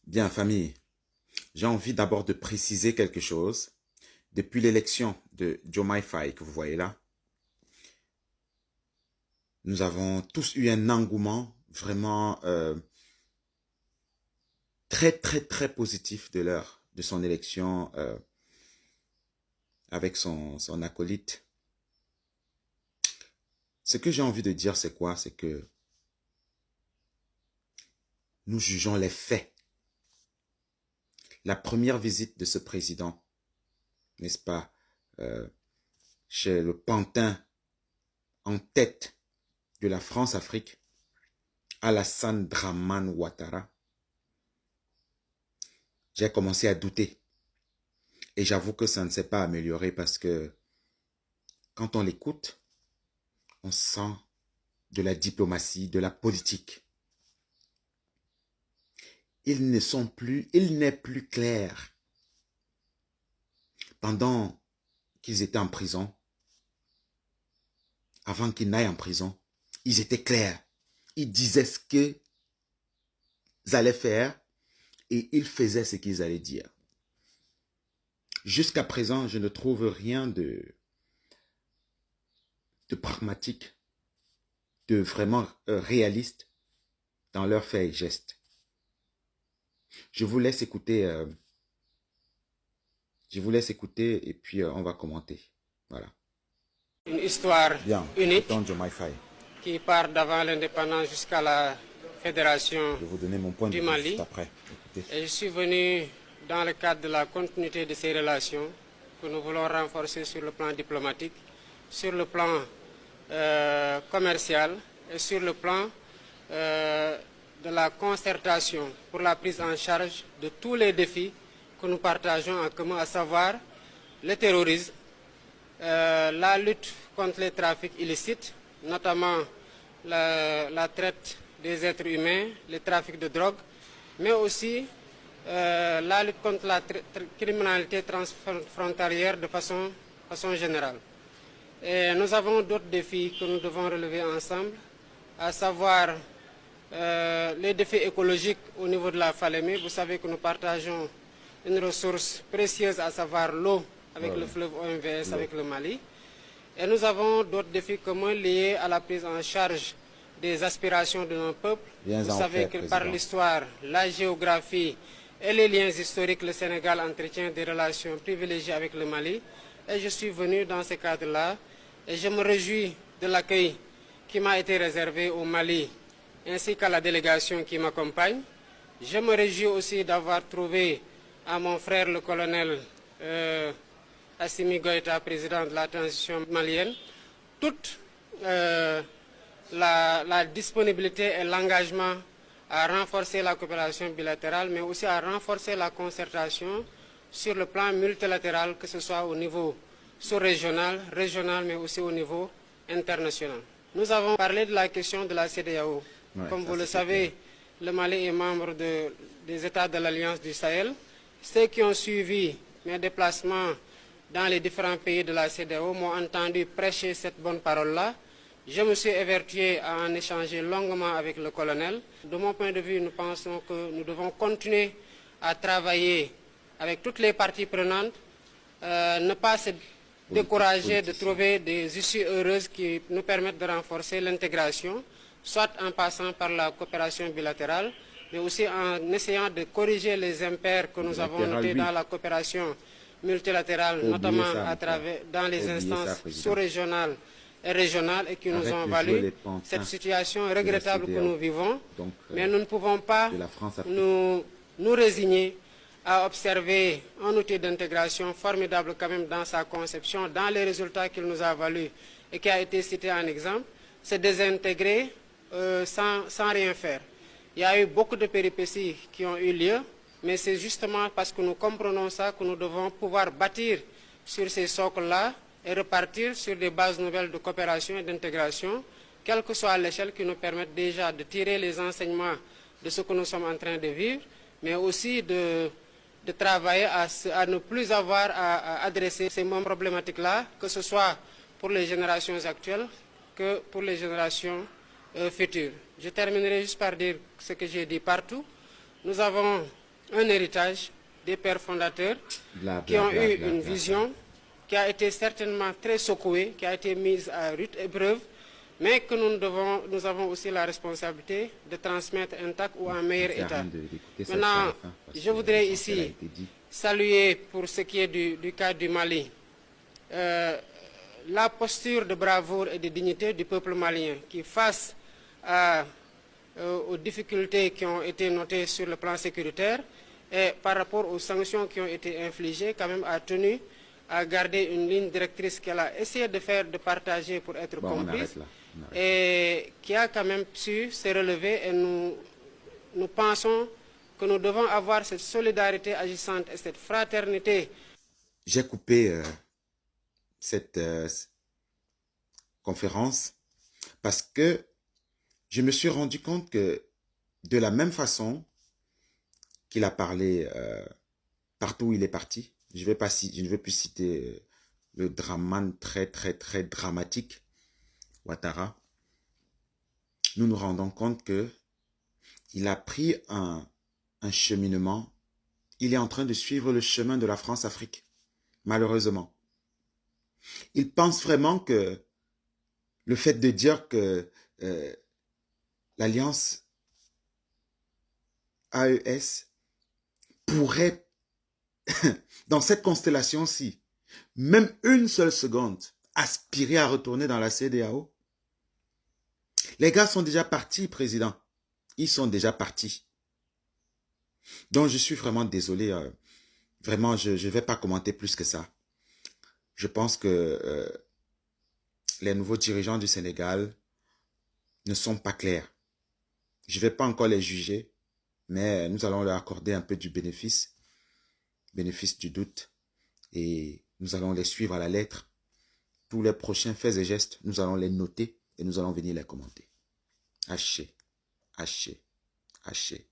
Bien, famille, j'ai envie d'abord de préciser quelque chose. Depuis l'élection de Diomaye Faye que vous voyez là, nous avons tous eu un engouement vraiment très positif de son élection avec son acolyte. Ce que j'ai envie de dire, c'est quoi? C'est que nous jugeons les faits. La première visite de ce président, n'est-ce pas, chez le pantin en tête de la France-Afrique, Alassane Dramane Ouattara, j'ai commencé à douter. Et j'avoue que ça ne s'est pas amélioré parce que quand on l'écoute, on sent de la diplomatie, de la politique. Il n'est plus clair. Pendant qu'ils étaient en prison, avant qu'ils n'aillent en prison, ils étaient clairs. Ils disaient ce qu'ils allaient faire et ils faisaient ce qu'ils allaient dire. Jusqu'à présent, je ne trouve rien de pragmatique, de vraiment réaliste dans leurs faits et gestes. Je vous laisse écouter et puis on va commenter. Voilà. Une histoire Bien, unique qui part d'avant l'indépendance jusqu'à la fédération je vais vous donner mon point de du vue Mali. juste après. Écoutez. Et je suis venu dans le cadre de la continuité de ces relations que nous voulons renforcer sur le plan diplomatique, sur le plan commercial et sur le plan de la concertation pour la prise en charge de tous les défis que nous partageons en commun, à savoir le terrorisme, la lutte contre les trafics illicites, notamment la traite des êtres humains, les trafics de drogue, mais aussi la lutte contre la criminalité transfrontalière de façon générale. Et nous avons d'autres défis que nous devons relever ensemble, à savoir les défis écologiques au niveau de la Falémé. Vous savez que nous partageons une ressource précieuse, à savoir l'eau, avec le fleuve OMVS, avec le Mali. Et nous avons d'autres défis communs liés à la prise en charge des aspirations de nos peuples. Vous savez que par l'histoire, la géographie et les liens historiques, le Sénégal entretient des relations privilégiées avec le Mali. Et je suis venu dans ce cadre-là et je me réjouis de l'accueil qui m'a été réservé au Mali ainsi qu'à la délégation qui m'accompagne. Je me réjouis aussi d'avoir trouvé à mon frère le colonel Assimi Goïta, président de la transition malienne, toute la disponibilité et l'engagement à renforcer la coopération bilatérale, mais aussi à renforcer la concertation sur le plan multilatéral, que ce soit au niveau sous-régional, régional, mais aussi au niveau international. Nous avons parlé de la question de la CEDEAO. Comme vous le savez, le Mali est membre des États de l'Alliance du Sahel. Ceux qui ont suivi mes déplacements dans les différents pays de la CEDEAO m'ont entendu prêcher cette bonne parole-là. Je me suis évertué à en échanger longuement avec le colonel. De mon point de vue, nous pensons que nous devons continuer à travailler avec toutes les parties prenantes, ne pas se décourager de trouver des issues heureuses qui nous permettent de renforcer l'intégration, soit en passant par la coopération bilatérale, mais aussi en essayant de corriger les impairs que nous avons notés dans la coopération multilatérale, notamment dans les instances sous-régionales et régionales, et qui nous ont valu cette situation regrettable que nous vivons. Mais nous ne pouvons pas nous résigner à observer un outil d'intégration formidable quand même dans sa conception, dans les résultats qu'il nous a valu et qui a été cité en exemple, se désintégrer sans rien faire. Il y a eu beaucoup de péripéties qui ont eu lieu, mais c'est justement parce que nous comprenons ça que nous devons pouvoir bâtir sur ces socles-là et repartir sur des bases nouvelles de coopération et d'intégration, quelle que soit l'échelle, qui nous permettent déjà de tirer les enseignements de ce que nous sommes en train de vivre, mais aussi de travailler à ne plus avoir à adresser ces mêmes problématiques-là, que ce soit pour les générations actuelles que pour les générations futures. Je terminerai juste par dire ce que j'ai dit partout. Nous avons un héritage des pères fondateurs Bla, qui bla, ont bla, eu bla, une bla, vision qui a été certainement très secouée, qui a été mise à rude épreuve, mais que nous avons aussi la responsabilité de transmettre intact ou en Ça meilleur ne sert à rien état. d'écouter ça jusqu'à Maintenant, la fin parce je que voudrais l'essentiel a ici été dit. saluer, pour ce qui est du cas du Mali, euh, la posture de bravoure et de dignité du peuple malien qui, face aux difficultés qui ont été notées sur le plan sécuritaire et par rapport aux sanctions qui ont été infligées, quand même a tenu à garder une ligne directrice qu'elle a essayé de partager pour être Bon, on complice arrête là. On arrête. et qui a quand même su se relever et nous pensons que nous devons avoir cette solidarité agissante et cette fraternité. J'ai coupé cette conférence parce que je me suis rendu compte que de la même façon qu'il a parlé partout où il est parti, je ne vais plus citer le draman très dramatique, Ouattara, nous nous rendons compte que il a pris un cheminement, il est en train de suivre le chemin de la France-Afrique, malheureusement. Il pense vraiment que le fait de dire que l'alliance AES pourrait, dans cette constellation-ci, même une seule seconde, aspirer à retourner dans la CEDEAO. Les gars sont déjà partis, président. Ils sont déjà partis. Donc, je suis vraiment désolé. Vraiment, je ne vais pas commenter plus que ça. Je pense que les nouveaux dirigeants du Sénégal ne sont pas clairs. Je ne vais pas encore les juger, mais nous allons leur accorder un peu du bénéfice du doute, et nous allons les suivre à la lettre. Tous les prochains faits et gestes, nous allons les noter et nous allons venir les commenter. Haché, haché, haché.